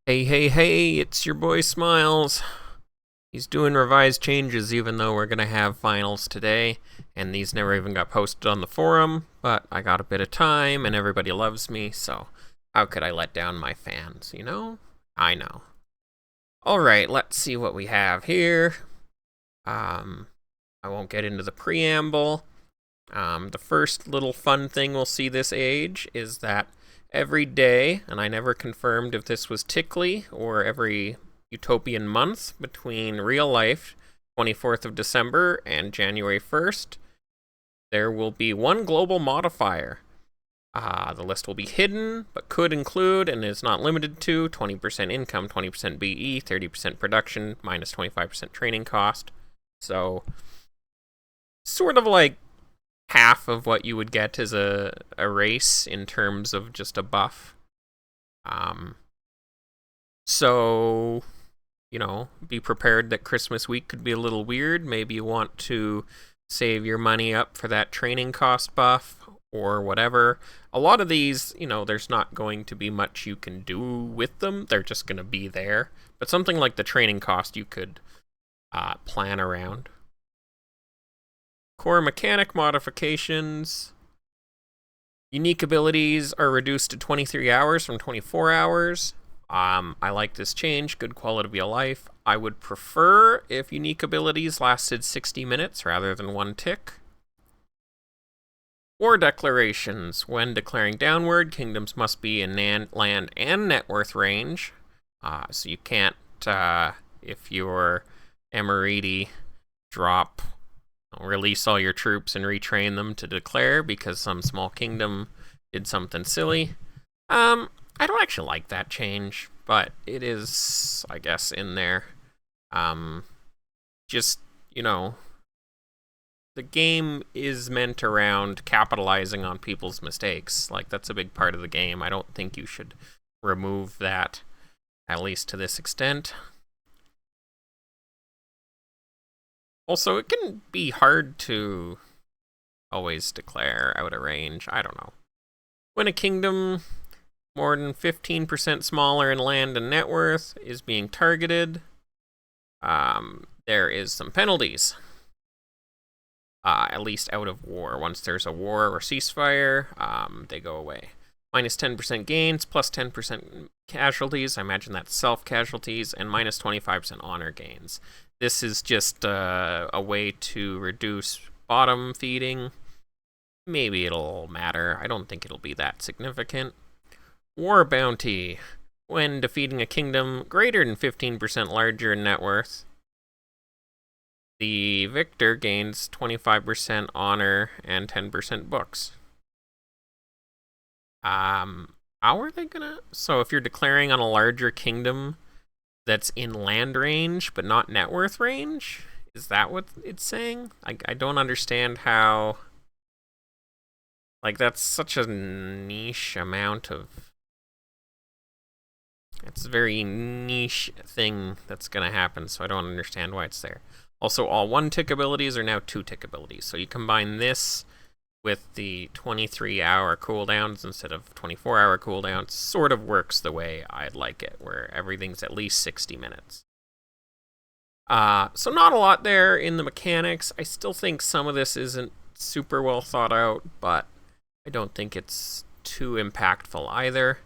Hey, hey, hey, it's your boy Smiles. He's doing revised changes even though we're going to have finals today, and these never even got posted on the forum, but I got a bit of time and everybody loves me, so how could I let down my fans, you know? I know. Alright, let's see what we have here. I won't get into the preamble. The first little fun thing we'll see this age is that every day, and I never confirmed if this was tickly or every utopian month between real life, 24th of December and January 1st, there will be one global modifier. The list will be hidden, but could include and is not limited to 20% income, 20% BE, 30% production, minus 25% training cost. So, sort of like half of what you would get as a race in terms of just a buff. So, be prepared that Christmas week could be a little weird. Maybe you want to save your money up for that training cost buff or whatever. A lot of these, there's not going to be much you can do with them. They're just going to be there. But something like the training cost you could plan around. Core mechanic modifications. Unique abilities are reduced to 23 hours from 24 hours. I like this change. Good quality of life. I would prefer if unique abilities lasted 60 minutes rather than one tick. War declarations. When declaring downward, kingdoms must be in land and net worth range. So you can't, if you're Emirati, release all your troops and retrain them to declare because some small kingdom did something silly. I don't actually like that change, but it is, I guess, in there. Just, the game is meant around capitalizing on people's mistakes. Like, that's a big part of the game. I don't think you should remove that, at least to this extent. Also, it can be hard to always declare out of range. I don't know. When a kingdom more than 15% smaller in land and net worth is being targeted, there is some penalties. At least out of war. Once there's a war or ceasefire, they go away. Minus 10% gains, plus 10% casualties. I imagine that's self-casualties, and minus 25% honor gains. This is just a way to reduce bottom feeding. Maybe it'll matter. I don't think it'll be that significant. War bounty. When defeating a kingdom greater than 15% larger in net worth, the victor gains 25% honor and 10% books. How are they gonna... So if you're declaring on a larger kingdom that's in land range but not net worth range, is that what it's saying? I don't understand how... Like, that's such a niche amount of... It's a very niche thing that's going to happen, so I don't understand why it's there. Also, all 1-tick abilities are now 2-tick abilities, so you combine this with the 23-hour cooldowns instead of 24-hour cooldowns, sort of works the way I'd like it, where everything's at least 60 minutes. So not a lot there in the mechanics. I still think some of this isn't super well thought out, but I don't think it's too impactful either.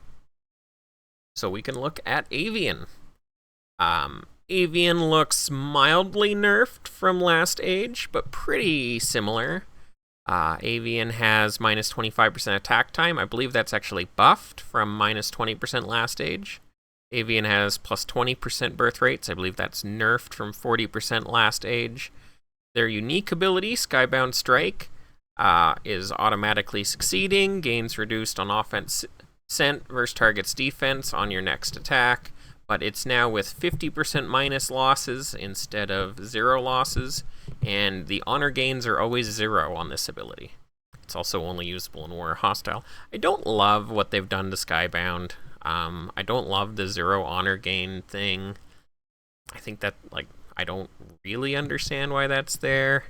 So we can look at Avian. Avian looks mildly nerfed from last age, but pretty similar. Avian has minus 25% attack time. I believe that's actually buffed from minus 20% last age. Avian has plus 20% birth rates. I believe that's nerfed from 40% last age. Their unique ability, Skybound Strike, is automatically succeeding. Gains reduced on offense sent versus target's defense on your next attack. But it's now with 50% minus losses instead of 0 losses, and the honor gains are always 0 on this ability. It's also only usable in War Hostile. I don't love what they've done to Skybound. I don't love the 0 honor gain thing. I think that, I don't really understand why that's there.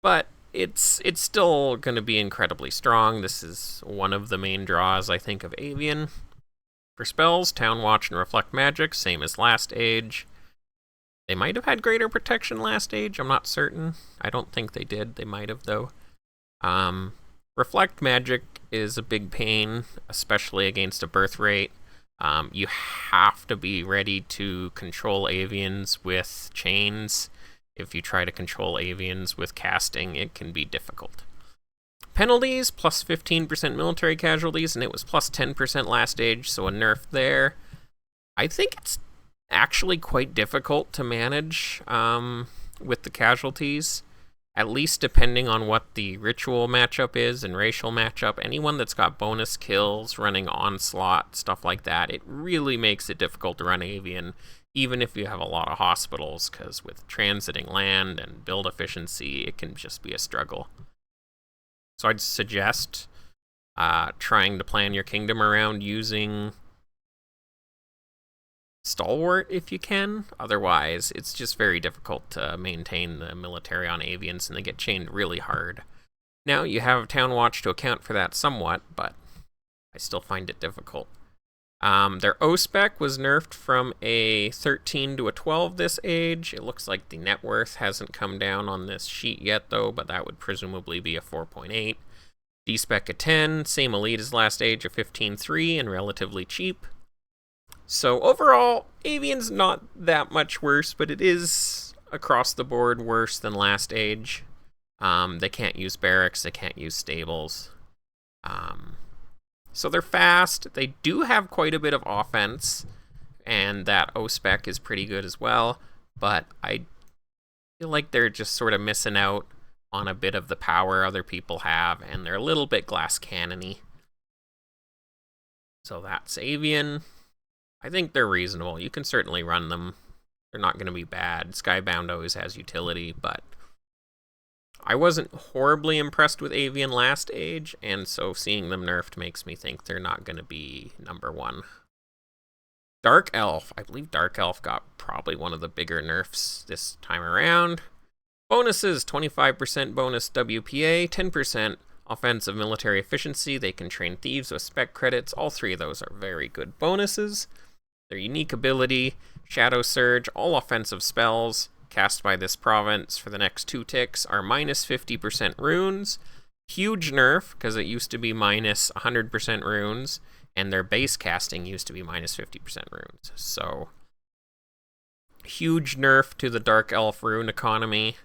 But it's still going to be incredibly strong. This is one of the main draws, I think, of Avian. For spells, Town Watch and Reflect Magic, same as last age. They might have had greater protection last age, I'm not certain. I don't think they did, they might have though. Reflect Magic is a big pain, especially against a birth rate. You have to be ready to control avians with chains. If you try to control avians with casting, it can be difficult. Penalties, plus 15% military casualties, and it was plus 10% last age, so a nerf there. I think it's actually quite difficult to manage with the casualties, at least depending on what the ritual matchup is and racial matchup. Anyone that's got bonus kills, running onslaught, stuff like that, it really makes it difficult to run avian, even if you have a lot of hospitals, because with transiting land and build efficiency, it can just be a struggle. So I'd suggest trying to plan your kingdom around using Stalwart if you can. Otherwise, it's just very difficult to maintain the military on avians, and they get chained really hard. Now, you have Town Watch to account for that somewhat, but I still find it difficult. Their O-Spec was nerfed from a 13 to a 12 this age. It looks like the net worth hasn't come down on this sheet yet, though, but that would presumably be a 4.8. D-Spec a 10, same elite as last age, a 15.3, and relatively cheap. So overall, avian's not that much worse, but it is across the board worse than last age. They can't use barracks, they can't use stables. So they're fast. They do have quite a bit of offense, and that O-Spec is pretty good as well, but I feel like they're just sort of missing out on a bit of the power other people have, and they're a little bit glass cannon-y. So that's avian. I think they're reasonable. You can certainly run them. They're not going to be bad. Skybound always has utility, but I wasn't horribly impressed with avian last age, and so seeing them nerfed makes me think they're not going to be number one. Dark Elf. I believe Dark Elf got probably one of the bigger nerfs this time around. Bonuses, 25% bonus WPA, 10% offensive military efficiency. They can train thieves with spec credits. All three of those are very good bonuses. Their unique ability, Shadow Surge, all offensive spells cast by this province for the next 2 ticks are minus 50% runes. Huge nerf, because it used to be minus 100% runes, and their base casting used to be minus 50% runes. So, huge nerf to the Dark Elf rune economy.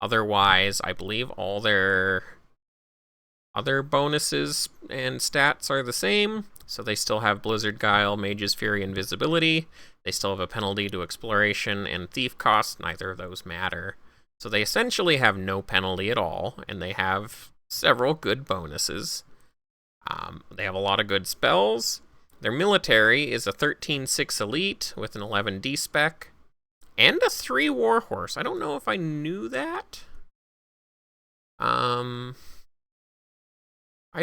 Otherwise, I believe all their other bonuses and stats are the same. So they still have Blizzard Guile, Mage's Fury, Invisibility. They still have a penalty to Exploration and Thief cost. Neither of those matter. So they essentially have no penalty at all, and they have several good bonuses. They have a lot of good spells. Their military is a 13-6 elite with an 11 D-Spec. And a 3 Warhorse. I don't know if I knew that. I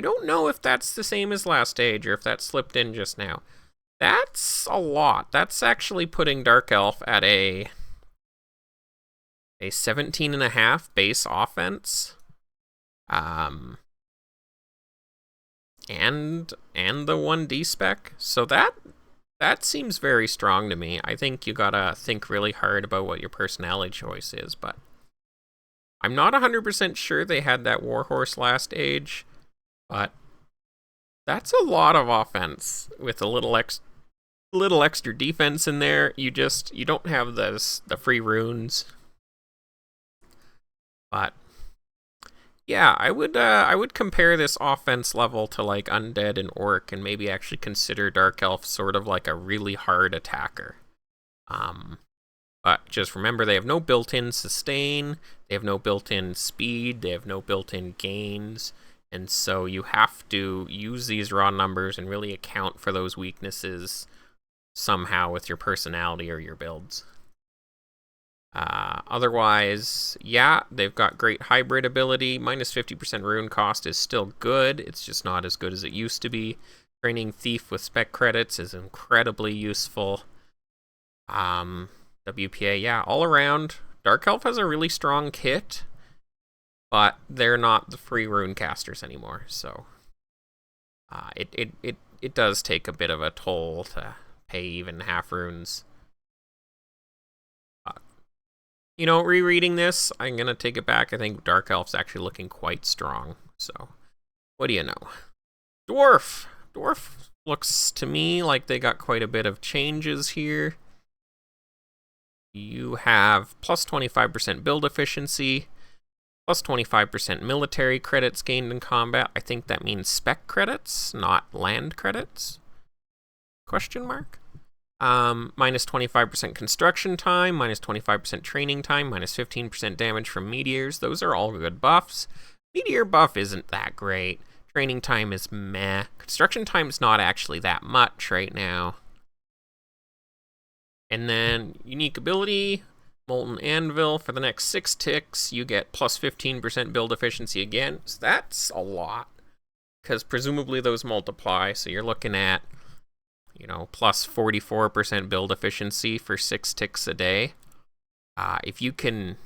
don't know if that's the same as last age or if that slipped in just now. That's a lot. That's actually putting Dark Elf at a 17.5 base offense. And the 1D spec. So that seems very strong to me. I think you gotta think really hard about what your personality choice is, but I'm not 100% sure they had that Warhorse last age, but that's a lot of offense with a little extra defense in there. You don't have the free runes. But yeah, I would compare this offense level to like Undead and Orc, and maybe actually consider Dark Elf sort of like a really hard attacker. But just remember, they have no built-in sustain, they have no built-in speed, they have no built-in gains, and so you have to use these raw numbers and really account for those weaknesses somehow with your personality or your builds. Otherwise, yeah, they've got great hybrid ability. Minus 50% rune cost is still good. It's just not as good as it used to be. Training Thief with spec credits is incredibly useful. WPA, yeah, all around. Dark Elf has a really strong kit, but they're not the free rune casters anymore, so It does take a bit of a toll to pay even half runes. Rereading this, I'm gonna take it back. I think Dark Elf's actually looking quite strong. So, what do you know? Dwarf looks to me like they got quite a bit of changes here. You have plus 25% build efficiency, plus 25% military credits gained in combat. I think that means spec credits, not land credits. Question mark? Minus 25% construction time, minus 25% training time, minus 15% damage from meteors. Those are all good buffs. Meteor buff isn't that great. Training time is meh. Construction time's not actually that much right now. And then unique ability, Molten Anvil. For the next 6 ticks, you get plus 15% build efficiency again. So that's a lot, because presumably those multiply. So you're looking at, plus 44% build efficiency for 6 ticks a day. If you can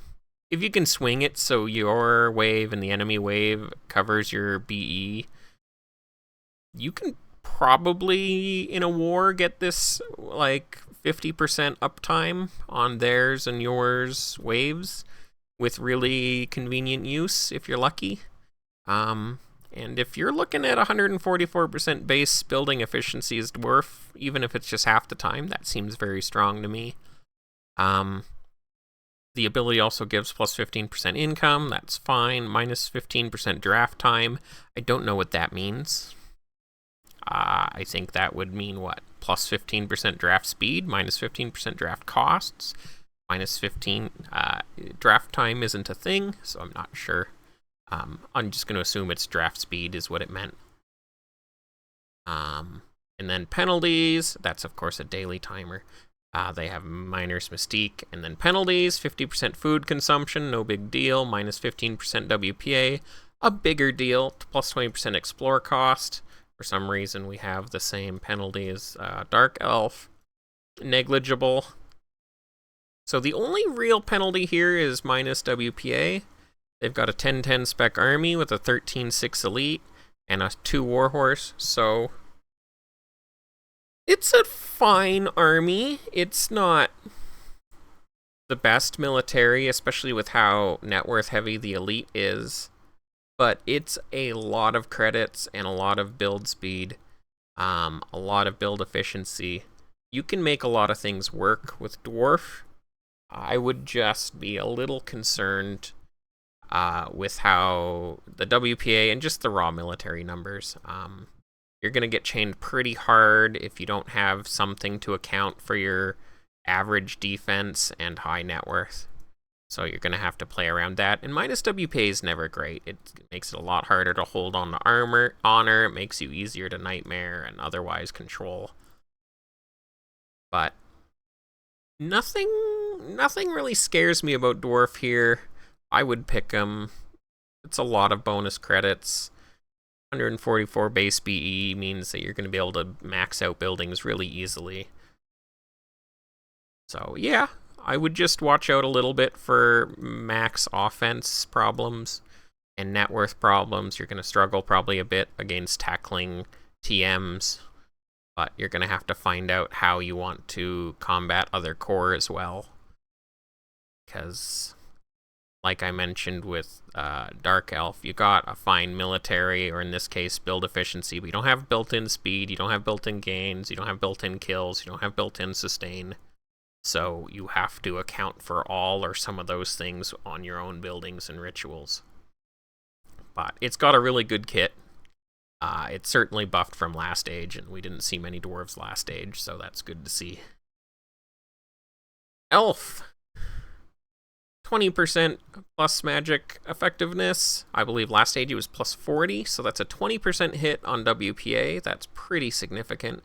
swing it so your wave and the enemy wave covers your BE, you can probably in a war get this like 50% uptime on theirs and yours waves with really convenient use if you're lucky. And if you're looking at 144% base building efficiency as Dwarf, even if it's just half the time, that seems very strong to me. The ability also gives plus 15% income. That's fine. Minus 15% draft time. I don't know what that means. I think that would mean what? Plus 15% draft speed, minus 15% draft costs, minus 15 draft time isn't a thing, so I'm not sure. I'm just going to assume it's draft speed is what it meant. And then penalties, that's of course a daily timer. They have Miner's Mystique, and then penalties, 50% food consumption, no big deal, minus 15% WPA, a bigger deal, plus 20% explore cost. For some reason, we have the same penalty as Dark Elf, negligible. So the only real penalty here is minus WPA. They've got a 10-10 spec army with a 13-6 elite and a 2 warhorse, so it's a fine army. It's not the best military, especially with how net worth heavy the elite is, but it's a lot of credits and a lot of build speed, a lot of build efficiency. You can make a lot of things work with Dwarf. I would just be a little concerned with how the WPA and just the raw military numbers. You're going to get chained pretty hard if you don't have something to account for your average defense and high net worth. So you're going to have to play around that. And minus WPA is never great. It makes it a lot harder to hold on to honor. It makes you easier to nightmare and otherwise control. But nothing really scares me about Dwarf here. I would pick him. It's a lot of bonus credits. 144 base BE means that you're going to be able to max out buildings really easily. So yeah, I would just watch out a little bit for max offense problems and net worth problems. You're going to struggle probably a bit against tackling TMs, but you're going to have to find out how you want to combat other core as well. Because, like I mentioned with Dark Elf, you got a fine military, or in this case, build efficiency, but you don't have built-in speed, you don't have built-in gains, you don't have built-in kills, you don't have built-in sustain. So you have to account for all or some of those things on your own buildings and rituals. But it's got a really good kit. It's certainly buffed from last age, and we didn't see many dwarves last age, so that's good to see. Elf. 20% plus magic effectiveness. I believe last age it was plus 40, so that's a 20% hit on WPA. That's pretty significant.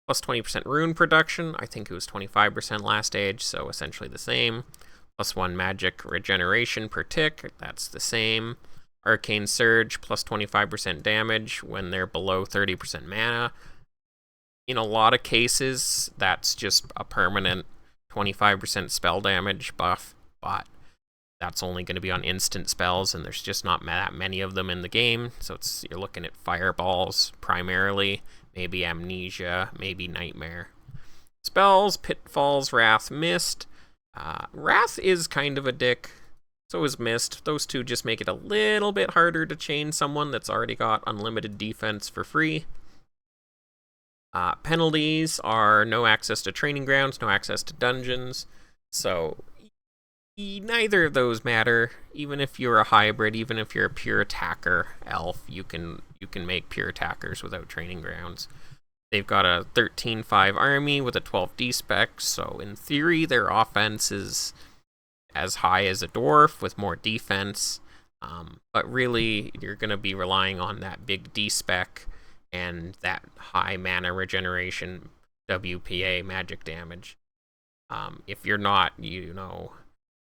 Plus 20% rune production. I think it was 25% last age, so essentially the same. Plus 1 magic regeneration per tick. That's the same. Arcane Surge, plus 25% damage when they're below 30% mana. In a lot of cases, that's just a permanent 25% spell damage buff, but that's only going to be on instant spells, and there's just not that many of them in the game. So you're looking at fireballs primarily, maybe amnesia, maybe nightmare. Spells, pitfalls, wrath, mist. Wrath is kind of a dick. So is mist. Those two just make it a little bit harder to chain someone that's already got unlimited defense for free. Penalties are no access to training grounds, no access to dungeons. So neither of those matter. Even if you're a hybrid, even if you're a pure attacker elf, you can make pure attackers without training grounds. They've got a 13-5 army with a 12D spec, so in theory their offense is as high as a dwarf with more defense. But really, you're going to be relying on that big D spec and that high mana regeneration WPA magic damage. If you're not,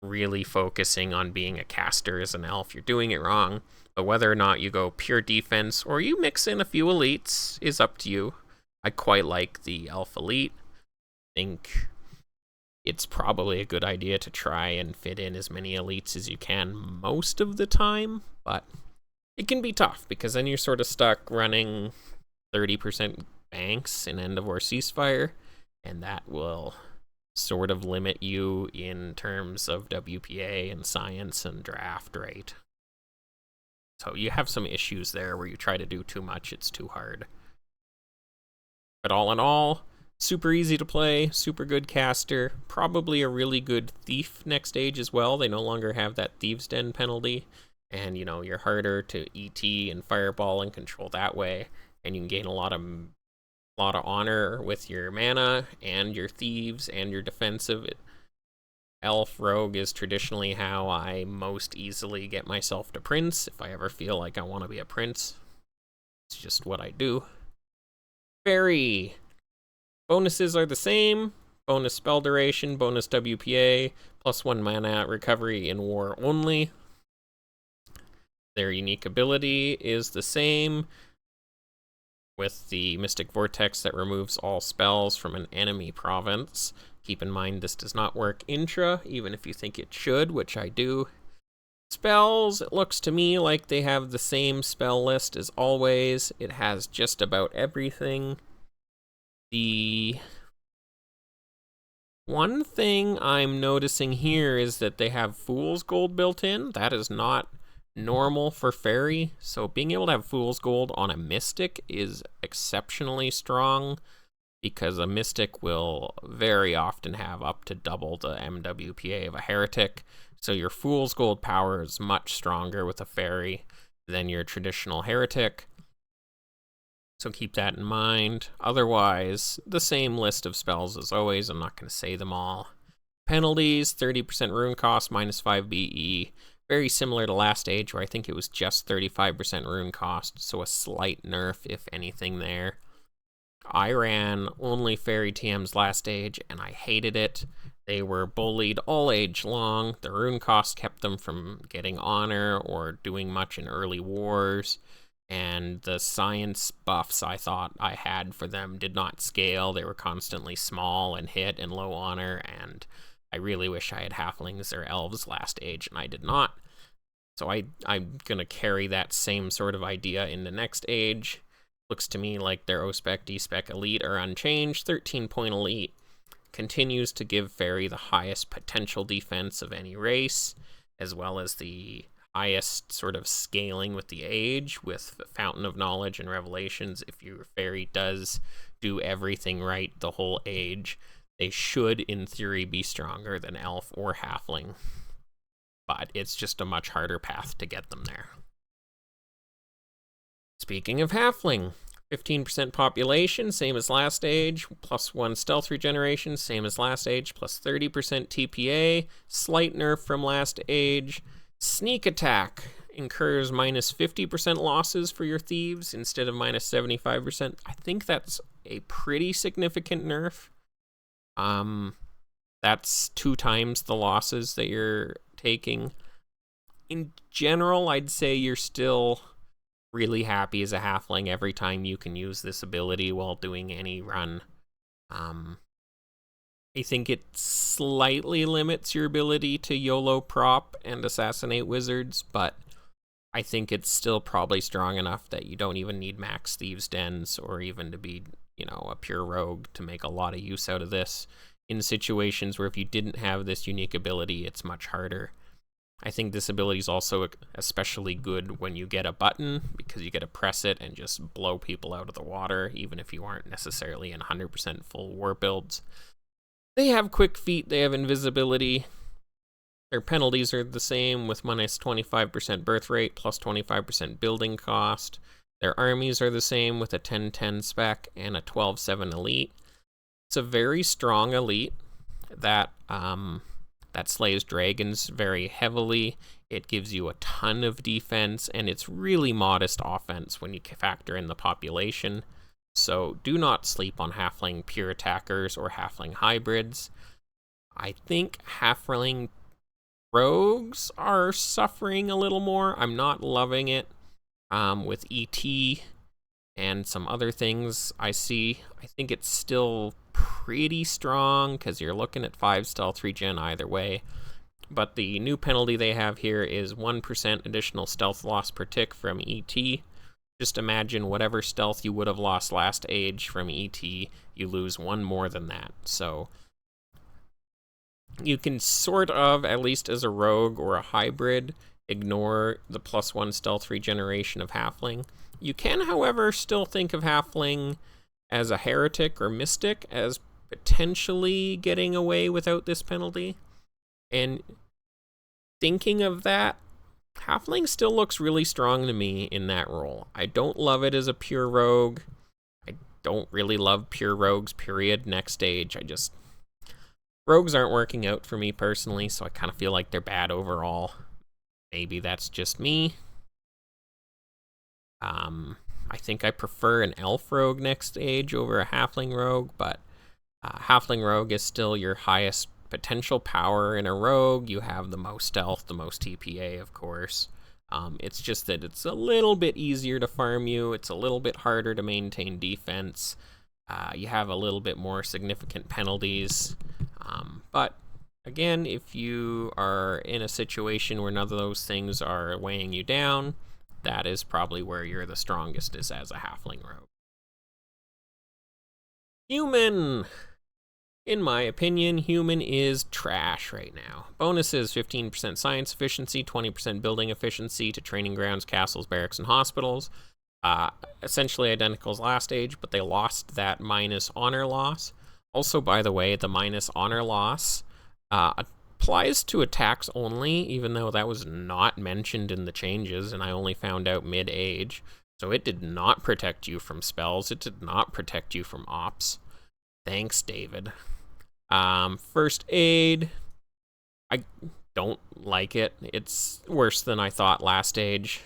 really focusing on being a caster as an elf, you're doing it wrong. But whether or not you go pure defense or you mix in a few elites is up to you. I quite like the elf elite. I think it's probably a good idea to try and fit in as many elites as you can most of the time, but it can be tough because then you're sort of stuck running 30% banks in End of War Ceasefire, and that will sort of limit you in terms of WPA and science and draft rate. So you have some issues there where you try to do too much, it's too hard. But all in all, super easy to play, super good caster, probably a really good thief next stage as well. They no longer have that Thieves' Den penalty, and you're harder to ET and fireball and control that way, and you can gain a lot of honor with your mana and your thieves and your defensive. Elf rogue is traditionally how I most easily get myself to prince if I ever feel like I want to be a prince. It's just what I do. Fairy. Bonuses are the same. Bonus spell duration, bonus WPA, +1 mana recovery in war only. Their unique ability is the same, with the Mystic Vortex that removes all spells from an enemy province. Keep in mind this does not work intra, even if you think it should, which I do. Spells, it looks to me like they have the same spell list as always. It has just about everything. The one thing I'm noticing here is that they have Fool's Gold built in. That is not normal for Fairy, so being able to have Fool's Gold on a Mystic is exceptionally strong, because a Mystic will very often have up to double the MWPA of a Heretic, so your Fool's Gold power is much stronger with a Fairy than your traditional Heretic. So keep that in mind. Otherwise, the same list of spells as always. I'm not going to say them all. Penalties, 30% rune cost, -5 BE. Very similar to last age, where I think it was just 35% rune cost, so a slight nerf, if anything, there. I ran only Fairy TMs last age, and I hated it. They were bullied all age long. The rune cost kept them from getting honor or doing much in early wars. And the science buffs I thought I had for them did not scale. They were constantly small and hit and low honor, and I really wish I had halflings or elves last age, and I did not. So I'm going to carry that same sort of idea into next age. Looks to me like their O-Spec, D-Spec, Elite are unchanged. 13-point Elite continues to give Fairy the highest potential defense of any race, as well as the highest sort of scaling with the age, with Fountain of Knowledge and Revelations. If your Fairy does do everything right the whole age, they should, in theory, be stronger than Elf or Halfling. But it's just a much harder path to get them there. Speaking of Halfling, 15% population, same as last age, +1 stealth regeneration, same as last age, +30% TPA, slight nerf from last age. Sneak attack incurs -50% losses for your thieves instead of -75%. I think that's a pretty significant nerf. That's 2 times the losses that you're taking. In general, I'd say you're still really happy as a halfling every time you can use this ability while doing any run. I think it slightly limits your ability to YOLO prop and assassinate wizards, but I think it's still probably strong enough that you don't even need max Thieves' Dens or even to be, a pure rogue to make a lot of use out of this in situations where if you didn't have this unique ability, it's much harder. I think this ability is also especially good when you get a button, because you get to press it and just blow people out of the water, even if you aren't necessarily in 100% full war builds. They have quick feet, they have invisibility. Their penalties are the same, with minus 25% birth rate, plus 25% building cost. Their armies are the same, with a 10-10 spec and a 12-7 elite. It's a very strong elite that slays dragons very heavily. It gives you a ton of defense, and it's really modest offense when you factor in the population. So do not sleep on halfling pure attackers or halfling hybrids. I think halfling rogues are suffering a little more. I'm not loving it with ET and some other things I see. I think it's still pretty strong because you're looking at 5 stealth regen either way. But the new penalty they have here is 1% additional stealth loss per tick from ET. Just imagine whatever stealth you would have lost last age from ET, you lose 1 more than that. So you can sort of, at least as a rogue or a hybrid, ignore the +1 stealth regeneration of halfling. You can, however, still think of halfling as a heretic or mystic as potentially getting away without this penalty. And thinking of that, halfling still looks really strong to me in that role. I don't love it as a pure rogue. I don't really love pure rogues, period, next stage. Rogues aren't working out for me personally, so I kind of feel like they're bad overall. Maybe that's just me. I think I prefer an elf rogue next stage over a halfling rogue, but halfling rogue is still your highest potential power in a rogue. You have the most stealth, the most TPA, of course. It's just that it's a little bit easier to farm you. It's a little bit harder to maintain defense. You have a little bit more significant penalties. But again, if you are in a situation where none of those things are weighing you down, that is probably where you're the strongest, is as a halfling rogue. Human! In my opinion, human is trash right now. Bonuses: 15% science efficiency, 20% building efficiency to training grounds, castles, barracks, and hospitals. Essentially identical as last age, but they lost that minus honor loss. Also, by the way, the minus honor loss applies to attacks only, even though that was not mentioned in the changes, and I only found out mid-age. So it did not protect you from spells. It did not protect you from ops. Thanks, David. First aid, I don't like it. It's worse than I thought last age.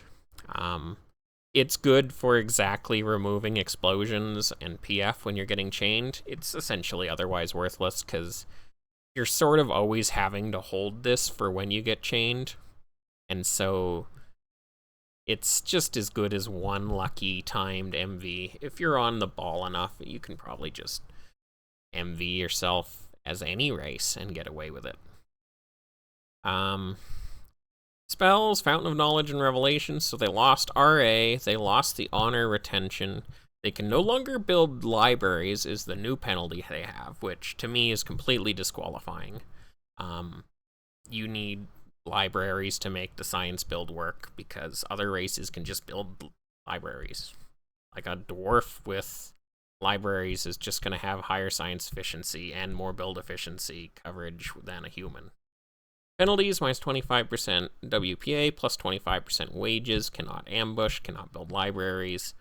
It's good for exactly removing explosions and PF when you're getting chained. It's essentially otherwise worthless because you're sort of always having to hold this for when you get chained. And so it's just as good as one lucky timed MV. If you're on the ball enough, you can probably just MV yourself as any race and get away with it. Spells, Fountain of Knowledge and Revelation, so they lost RA, they lost the honor retention. They can no longer build libraries is the new penalty they have, which to me is completely disqualifying. You need libraries to make the science build work because other races can just build libraries. Like a dwarf with libraries is just going to have higher science efficiency and more build efficiency coverage than a human. Penalties: minus 25% WPA, plus 25% wages, cannot ambush, cannot build libraries.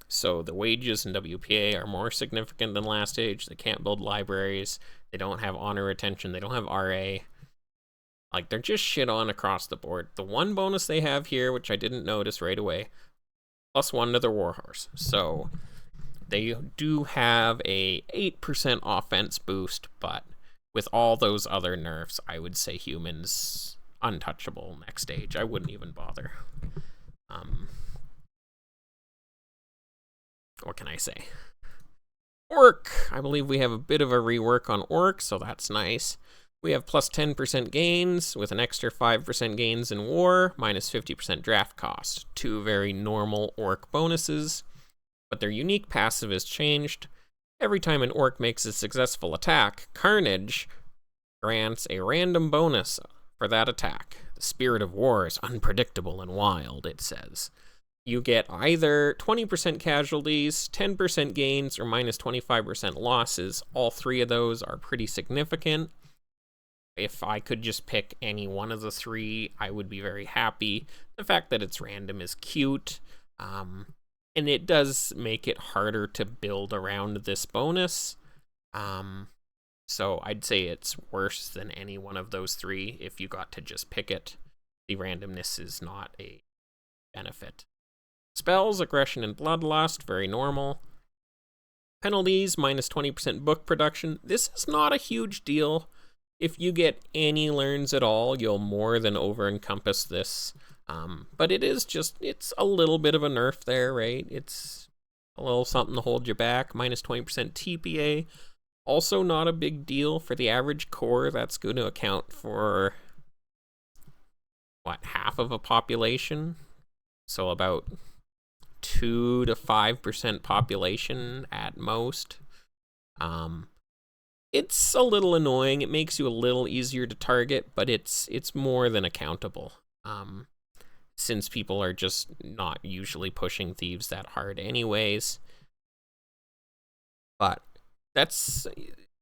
So the wages and WPA are more significant than last age. They can't build libraries. They don't have honor retention. They don't have RA. Like, they're just shit on across the board. The one bonus they have here, which I didn't notice right away, +1 to their warhorse. So they do have a 8% offense boost, but with all those other nerfs, I would say humans untouchable next stage. I wouldn't even bother. What can I say? Orc. I believe we have a bit of a rework on Orc, so that's nice. We have plus 10% gains with an extra 5% gains in war, minus 50% draft cost. Two very normal Orc bonuses, but their unique passive is changed. Every time an Orc makes a successful attack, Carnage grants a random bonus for that attack. The spirit of war is unpredictable and wild, it says. You get either 20% casualties, 10% gains, or minus 25% losses. All three of those are pretty significant. If I could just pick any one of the three, I would be very happy. The fact that it's random is cute, and it does make it harder to build around this bonus. So I'd say it's worse than any one of those three if you got to just pick it. The randomness is not a benefit. Spells, Aggression and Bloodlust, very normal. Penalties, minus 20% book production. This is not a huge deal. If you get any learns at all, you'll more than over-encompass this. But it's a little bit of a nerf there, right? It's a little something to hold you back. Minus 20% TPA. Also not a big deal for the average core. That's going to account for, half of a population? So about 2 to 5% population at most. It's a little annoying. It makes you a little easier to target, but it's more than accountable. Since people are just not usually pushing thieves that hard anyways. But that's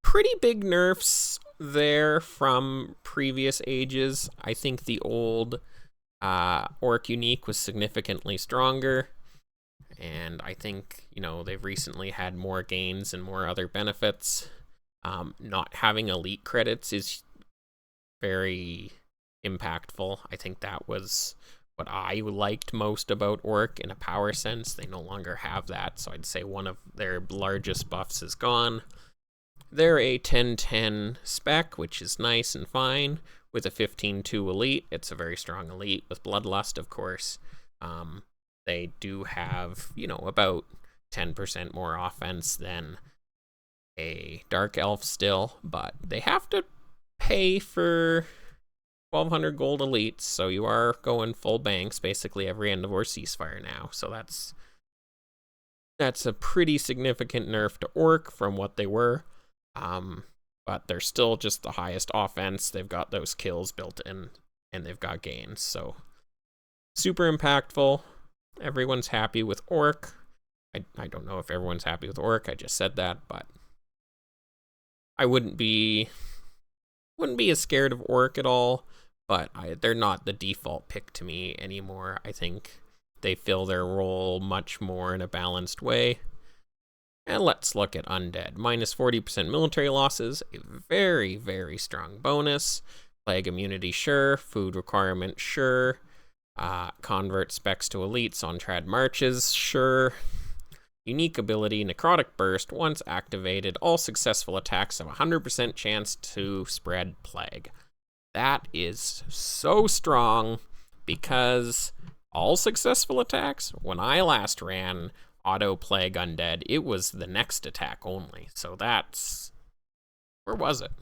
pretty big nerfs there from previous ages. I think the old Orc Unique was significantly stronger. And I think, they've recently had more gains and more other benefits. Not having elite credits is very impactful. I think that was what I liked most about Orc in a power sense. They no longer have that, so I'd say one of their largest buffs is gone. They're a 10-10 spec, which is nice and fine. With a 15-2 elite, it's a very strong elite. With Bloodlust, of course, they do have, about 10% more offense than a Dark Elf still, but they have to pay for 1,200 gold elites, so you are going full banks basically every end of war ceasefire now. So that's a pretty significant nerf to Orc from what they were. But they're still just the highest offense. They've got those kills built in, and they've got gains. So super impactful. Everyone's happy with Orc. I don't know if everyone's happy with Orc. I just said that, but I wouldn't be as scared of Orc at all. But they're not the default pick to me anymore. I think they fill their role much more in a balanced way. And let's look at Undead. Minus 40% military losses, a very, very strong bonus. Plague immunity, sure. Food requirement, sure. Convert specs to elites on trad marches, sure. Unique ability, Necrotic Burst. Once activated, all successful attacks have a 100% chance to spread plague. That is so strong because all successful attacks, when I last ran Auto Plague Undead, it was the next attack only. So where was it?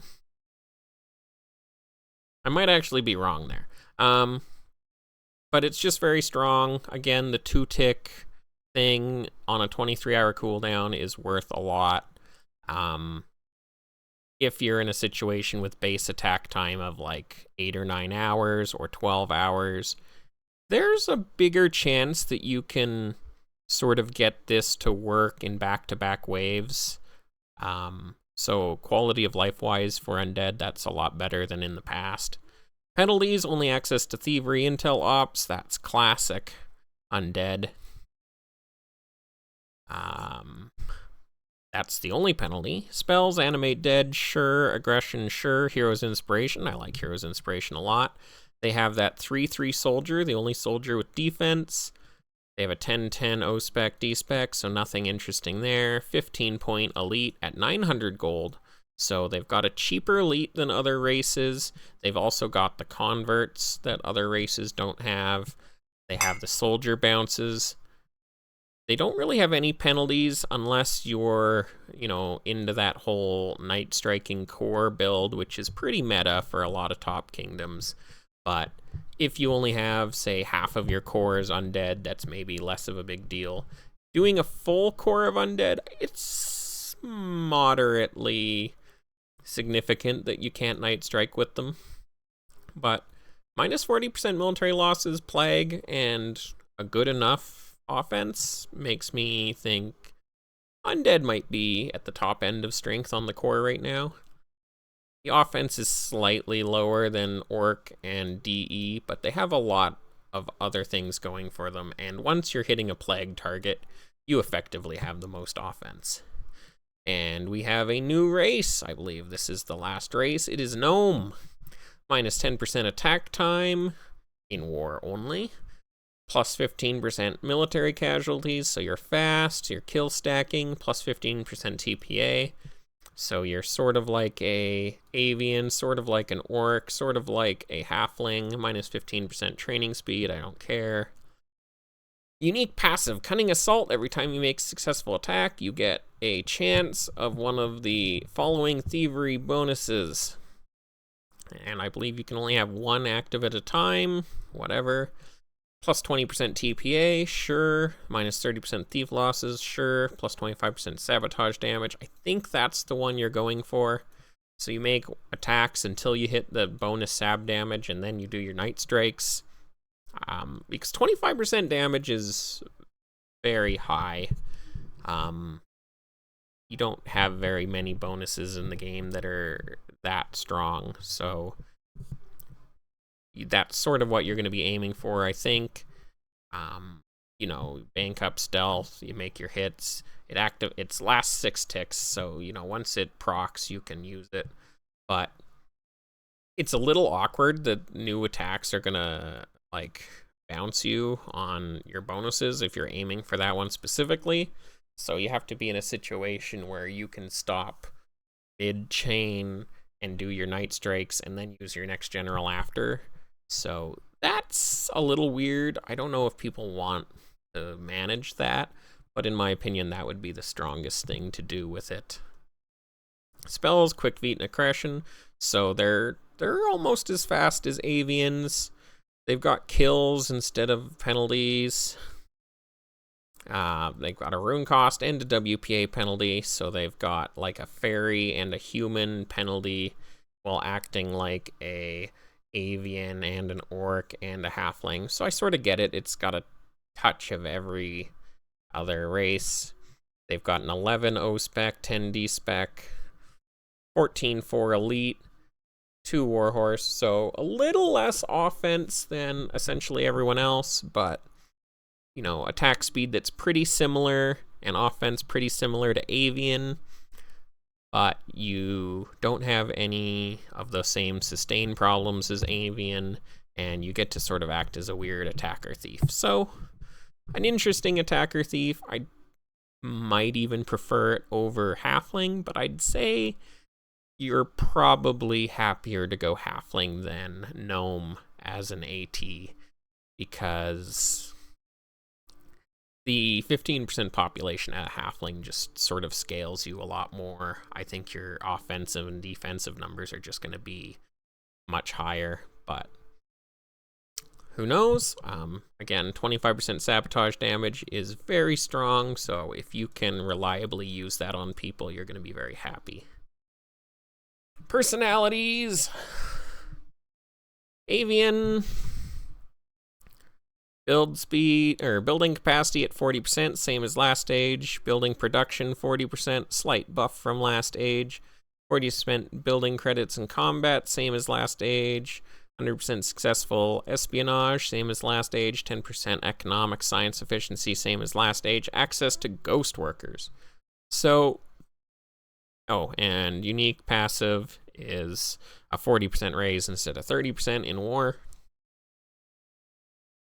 I might actually be wrong there. But it's just very strong. Again, the 2-tick thing on a 23-hour cooldown is worth a lot. If you're in a situation with base attack time of 8 or 9 hours or 12 hours, there's a bigger chance that you can sort of get this to work in back-to-back waves. So quality of life-wise for Undead, that's a lot better than in the past. Penalties, only access to Thievery Intel Ops, that's classic Undead. That's the only penalty. Spells, Animate Dead, sure. Aggression, sure. Hero's Inspiration, I like Hero's Inspiration a lot. They have that 3-3 soldier, the only soldier with defense. They have a 10-10 O-spec, D-spec, so nothing interesting there. 15-point elite at 900 gold. So they've got a cheaper elite than other races. They've also got the converts that other races don't have. They have the soldier bounces. They don't really have any penalties unless you're, into that whole Night Striking core build, which is pretty meta for a lot of top kingdoms. But if you only have, say, half of your core is undead, that's maybe less of a big deal. Doing a full core of undead, it's moderately significant that you can't Night Strike with them. But minus 40% military losses, plague, and a good enough offense makes me think undead might be at the top end of strength on the core right now. The offense is slightly lower than Orc and DE, but they have a lot of other things going for them, and once you're hitting a plague target, you effectively have the most offense. And we have a new race. I believe this is the last race. It is Gnome. Minus 10% attack time, in war only. Plus 15% military casualties, so you're fast, you're kill stacking. Plus 15% TPA. So you're sort of like a avian, sort of like an orc, sort of like a halfling, minus 15% training speed, I don't care. Unique passive, Cunning Assault. Every time you make a successful attack, you get a chance of one of the following thievery bonuses. And I believe you can only have one active at a time, whatever. Plus 20% TPA, sure. Minus 30% thief losses, sure. Plus 25% sabotage damage. I think that's the one you're going for. So you make attacks until you hit the bonus sab damage, and then you do your night strikes. Because 25% damage is very high. You don't have very many bonuses in the game that are that strong, so that's sort of what you're going to be aiming for, I think. Bank up stealth, you make your hits, it's lasts 6 ticks, so once it procs you can use it. But it's a little awkward that new attacks are gonna bounce you on your bonuses if you're aiming for that one specifically. So you have to be in a situation where you can stop mid-chain and do your night strikes and then use your next general after. So that's a little weird. I don't know if people want to manage that, but in my opinion, that would be the strongest thing to do with it. Spells, Quick Feet, and Aggression. So they're almost as fast as avians. They've got kills instead of penalties. They've got a rune cost and a WPA penalty, so they've got like a fairy and a human penalty while acting like a avian and an orc and a halfling. So I sort of get it. It's got a touch of every other race. They've got an 11 O spec, 10 D spec, 14 for elite, 2 warhorse, so a little less offense than essentially everyone else, but attack speed that's pretty similar and offense pretty similar to avian, but you don't have any of the same sustain problems as avian, and you get to sort of act as a weird attacker thief. So an interesting attacker thief. I might even prefer it over halfling, but I'd say you're probably happier to go halfling than gnome as an AT, because the 15% population at a halfling just sort of scales you a lot more. I think your offensive and defensive numbers are just going to be much higher, but who knows? Again, 25% sabotage damage is very strong, so if you can reliably use that on people, you're going to be very happy. Personalities. Avian. Build speed or building capacity at 40%, same as last stage. Building production 40%, slight buff from last age. 40% building credits in combat, same as last stage. 100% successful espionage, same as last age. 10% economic science efficiency, same as last age. Access to ghost workers. So, and unique passive is a 40% raise instead of 30% in war.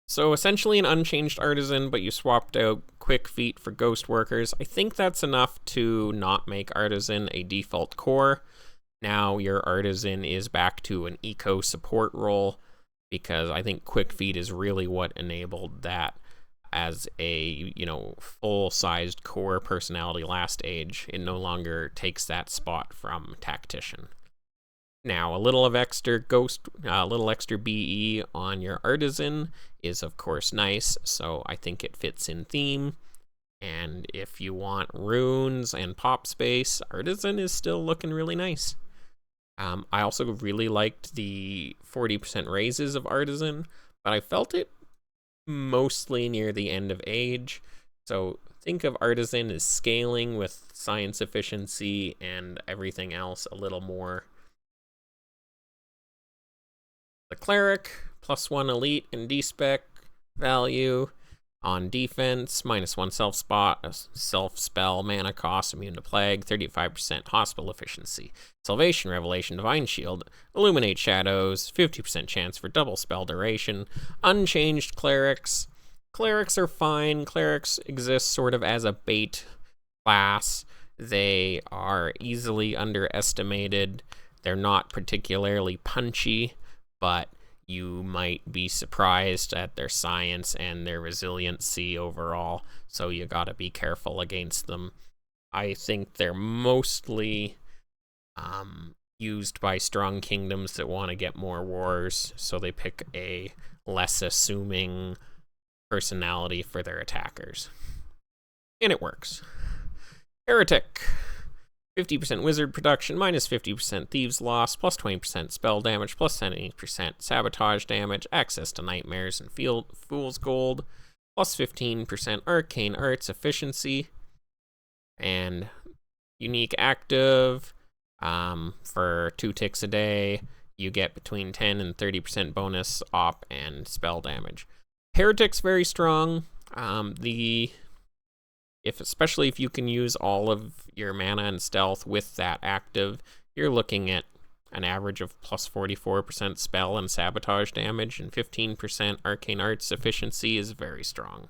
So essentially an unchanged artisan, but you swapped out Quick Feet for ghost workers. I think that's enough to not make artisan a default core. Now your artisan is back to an eco support role, because I think Quick Feet is really what enabled that as a, full-sized core personality last age. It no longer takes that spot from tactician. Now, a little extra BE on your artisan is of course nice, so I think it fits in theme. And if you want runes and pop space, artisan is still looking really nice. I also really liked the 40% raises of artisan, but I felt it mostly near the end of age. So think of artisan as scaling with science efficiency and everything else a little more. The cleric, +1 elite and D-spec value. On defense, -1 self-spot, a self-spell, mana cost, immune to plague, 35% hospital efficiency. Salvation, Revelation, Divine Shield, Illuminate Shadows, 50% chance for double spell duration. Unchanged clerics. Clerics are fine. Clerics exist sort of as a bait class. They are easily underestimated. They're not particularly punchy, but you might be surprised at their science and their resiliency overall, so you gotta be careful against them. I think they're mostly used by strong kingdoms that want to get more wars, so they pick a less assuming personality for their attackers. And it works. Heretic. 50% wizard production, -50% thieves loss, +20% spell damage, +70% sabotage damage, access to nightmares and fool's gold, +15% arcane arts efficiency, and unique active. For 2 ticks a day, you get between 10 and 30% bonus op and spell damage. Heretic's very strong. Especially if you can use all of your mana and stealth with that active, you're looking at an average of +44% spell and sabotage damage, and 15% arcane arts efficiency is very strong.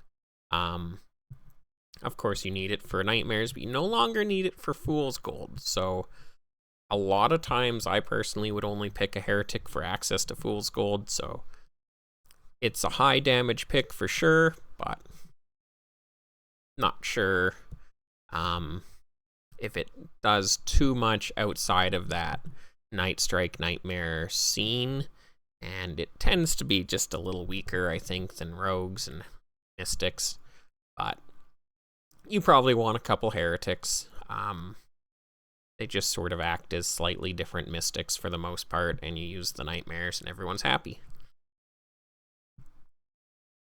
Of course, you need it for nightmares, but you no longer need it for fool's gold. So a lot of times I personally would only pick a heretic for access to fool's gold, so it's a high damage pick for sure, but not sure if it does too much outside of that Night Strike Nightmare scene, and it tends to be just a little weaker, I think, than rogues and mystics, but you probably want a couple heretics. They just sort of act as slightly different mystics for the most part, and you use the nightmares and everyone's happy.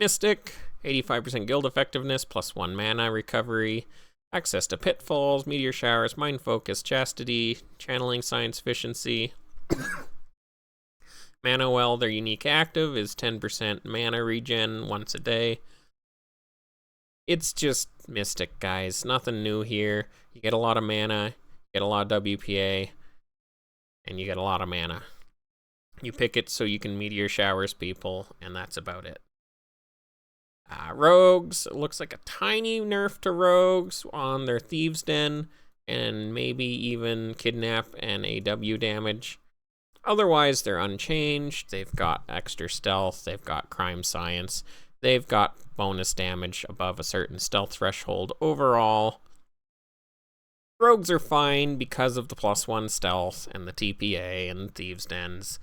Mystic, 85% guild effectiveness, +1 mana recovery, access to pitfalls, meteor showers, mind focus, chastity, channeling science efficiency. Mana well, their unique active is 10% mana regen once a day. It's just Mystic, guys. Nothing new here. You get a lot of mana, you get a lot of WPA, and you get a lot of mana. You pick it so you can meteor showers people, and that's about it. Rogues, it looks like a tiny nerf to rogues on their Thieves' Den, and maybe even kidnap and AW damage. Otherwise, they're unchanged. They've got extra stealth, they've got crime science, they've got bonus damage above a certain stealth threshold overall. Rogues are fine because of the +1 stealth and the TPA and Thieves' Dens,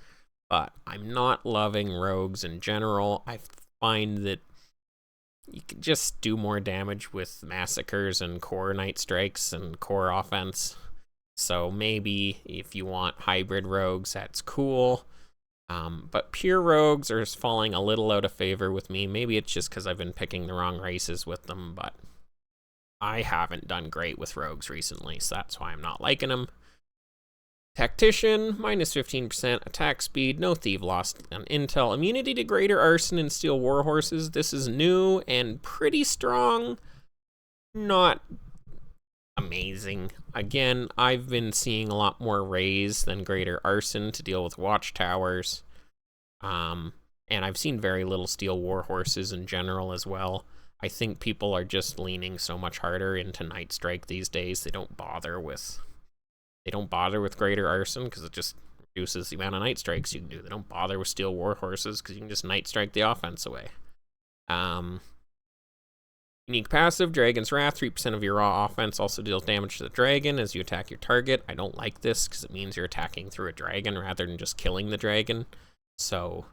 but I'm not loving rogues in general. I find that you can just do more damage with massacres and core night strikes and core offense. So maybe if you want hybrid rogues, that's cool. But pure rogues are falling a little out of favor with me. Maybe it's just because I've been picking the wrong races with them, but I haven't done great with rogues recently, so that's why I'm not liking them. Tactician, -15% attack speed, no thief loss on intel, immunity to greater arson and steel warhorses. This is new and pretty strong. Not amazing. Again, I've been seeing a lot more raise than greater arson to deal with watchtowers. And I've seen very little steel warhorses in general as well. I think people are just leaning so much harder into Night Strike these days. They don't bother with greater arson because it just reduces the amount of Night Strikes you can do. They don't bother with steel warhorses because you can just Night Strike the offense away. Unique passive, Dragon's Wrath, 3% of your raw offense also deals damage to the dragon as you attack your target. I don't like this because it means you're attacking through a dragon rather than just killing the dragon. So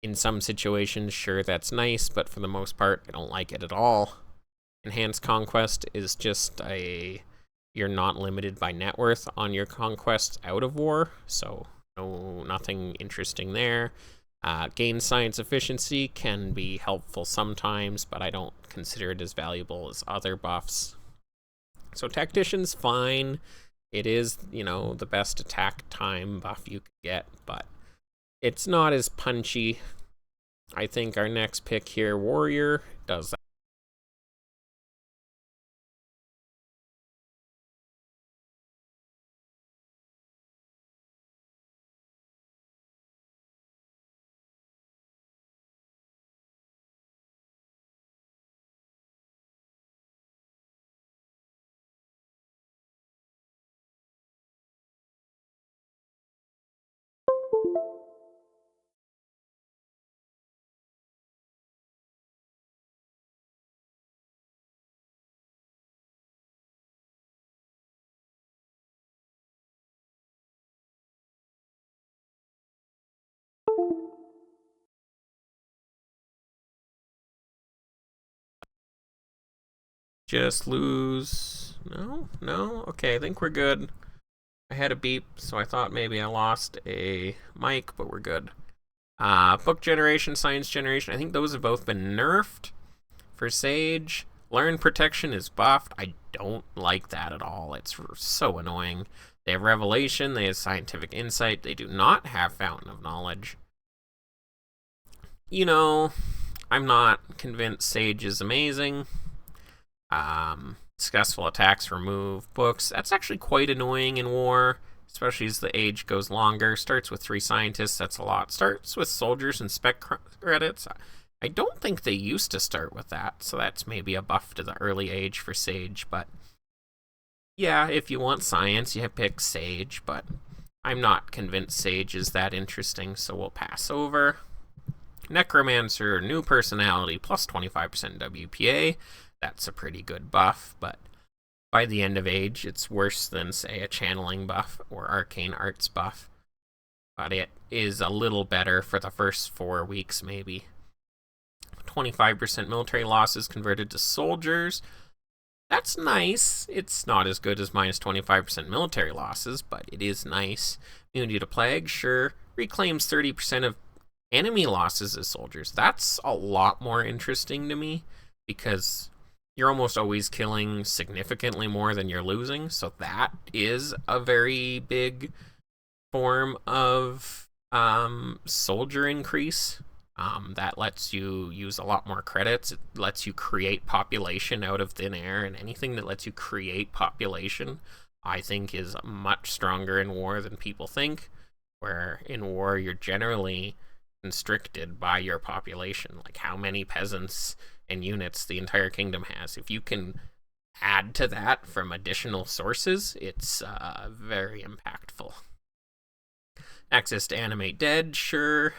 in some situations, sure, that's nice, but for the most part, I don't like it at all. Enhanced Conquest is just you're not limited by net worth on your conquests out of war, so nothing interesting there. Gain science efficiency can be helpful sometimes, but I don't consider it as valuable as other buffs. So Tactician's fine. It is, the best attack time buff you could get, but it's not as punchy. I think our next pick here, Warrior, does that. Just lose. No. Okay, I think we're good. I had a beep, so I thought maybe I lost a mic, but we're good. Book generation, science generation, I think those have both been nerfed. For Sage, Learn Protection is buffed. I don't like that at all. It's so annoying. They have Revelation, they have Scientific Insight, they do not have Fountain of Knowledge. I'm not convinced Sage is amazing. Successful attacks remove books. That's actually quite annoying in war, especially as the age goes longer. Starts with 3 scientists, that's a lot. Starts with soldiers and spec credits. I don't think they used to start with that, so that's maybe a buff to the early age for Sage, but yeah, if you want science, you pick Sage, but I'm not convinced Sage is that interesting, so we'll pass over. Necromancer, new personality, plus 25% WPA. That's a pretty good buff, but by the end of age, it's worse than, say, a channeling buff or arcane arts buff. But it is a little better for the first 4 weeks, maybe. 25% military losses converted to soldiers. That's nice. It's not as good as minus 25% military losses, but it is nice. Immunity to plague, sure. Reclaims 30% of enemy losses as soldiers. That's a lot more interesting to me, because you're almost always killing significantly more than you're losing, so that is a very big form of soldier increase. That lets you use a lot more credits. It lets you create population out of thin air, and anything that lets you create population, I think, is much stronger in war than people think, where in war you're generally constricted by your population, like how many peasants and units the entire kingdom has. If you can add to that from additional sources, it's very impactful. Access to animate dead, sure.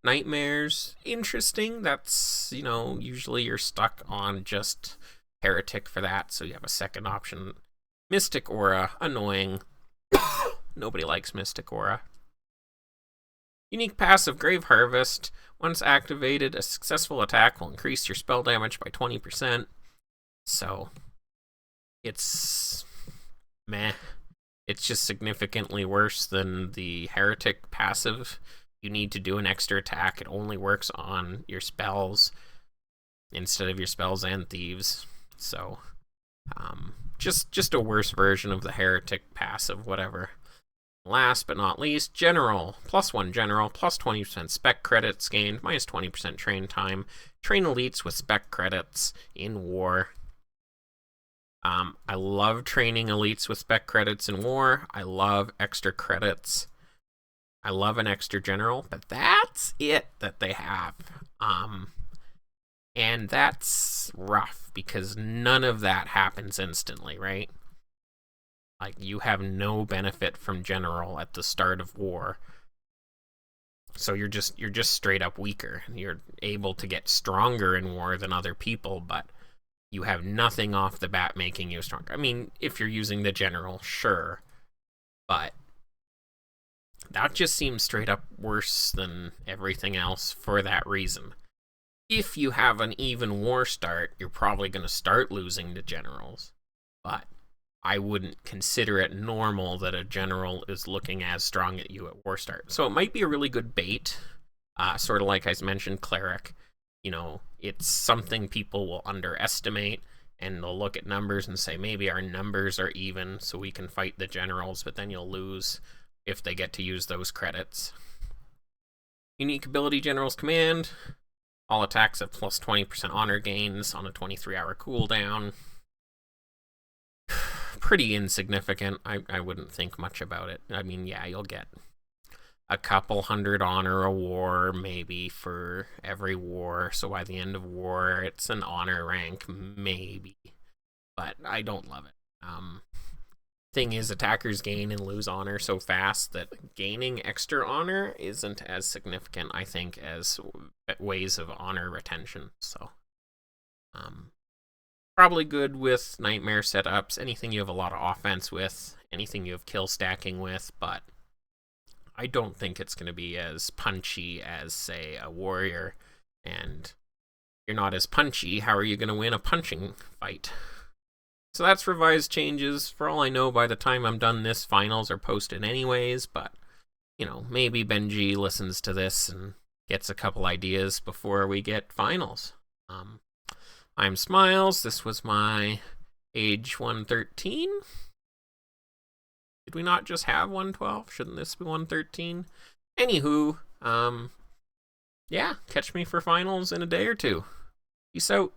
Nightmares, interesting. That's, usually you're stuck on just heretic for that, so you have a second option. Mystic Aura, annoying. Nobody likes Mystic Aura. Unique passive, Grave Harvest. Once activated, a successful attack will increase your spell damage by 20%. So, it's meh. It's just significantly worse than the Heretic passive. You need to do an extra attack. It only works on your spells instead of your spells and thieves. So, just a worse version of the Heretic passive, whatever. Last but not least, General. +1 General, plus 20% spec credits gained, minus 20% train time. Train elites with spec credits in war. I love training elites with spec credits in war. I love extra credits. I love an extra general, but that's it that they have. And that's rough, because none of that happens instantly, right? Like, you have no benefit from general at the start of war. So you're just straight up weaker. You're able to get stronger in war than other people, but you have nothing off the bat making you stronger. I mean, if you're using the general, sure, but that just seems straight up worse than everything else for that reason. If you have an even war start, you're probably going to start losing to generals, but I wouldn't consider it normal that a general is looking as strong at you at war start. So it might be a really good bait, sort of like I mentioned, cleric. You know, it's something people will underestimate, and they'll look at numbers and say, maybe our numbers are even, so we can fight the generals, but then you'll lose if they get to use those credits. Unique ability General's Command. All attacks have plus 20% honor gains on a 23-hour cooldown. Pretty insignificant. I wouldn't think much about it. I mean, yeah, you'll get a couple hundred honor a war, maybe, for every war. So by the end of war, it's an honor rank, maybe. But I don't love it. Thing is, attackers gain and lose honor so fast that gaining extra honor isn't as significant, I think, as ways of honor retention. So, probably good with nightmare setups, anything you have a lot of offense with, anything you have kill stacking with, but I don't think it's going to be as punchy as, say, a warrior. And you're not as punchy, how are you going to win a punching fight? So that's revised changes. For all I know, by the time I'm done this, finals are posted anyways, but, you know, maybe Benji listens to this and gets a couple ideas before we get finals. I'm Smiles. This was my age 113. Did we not just have 112? Shouldn't this be 113? Anywho, yeah, catch me for finals in a day or two. Peace out.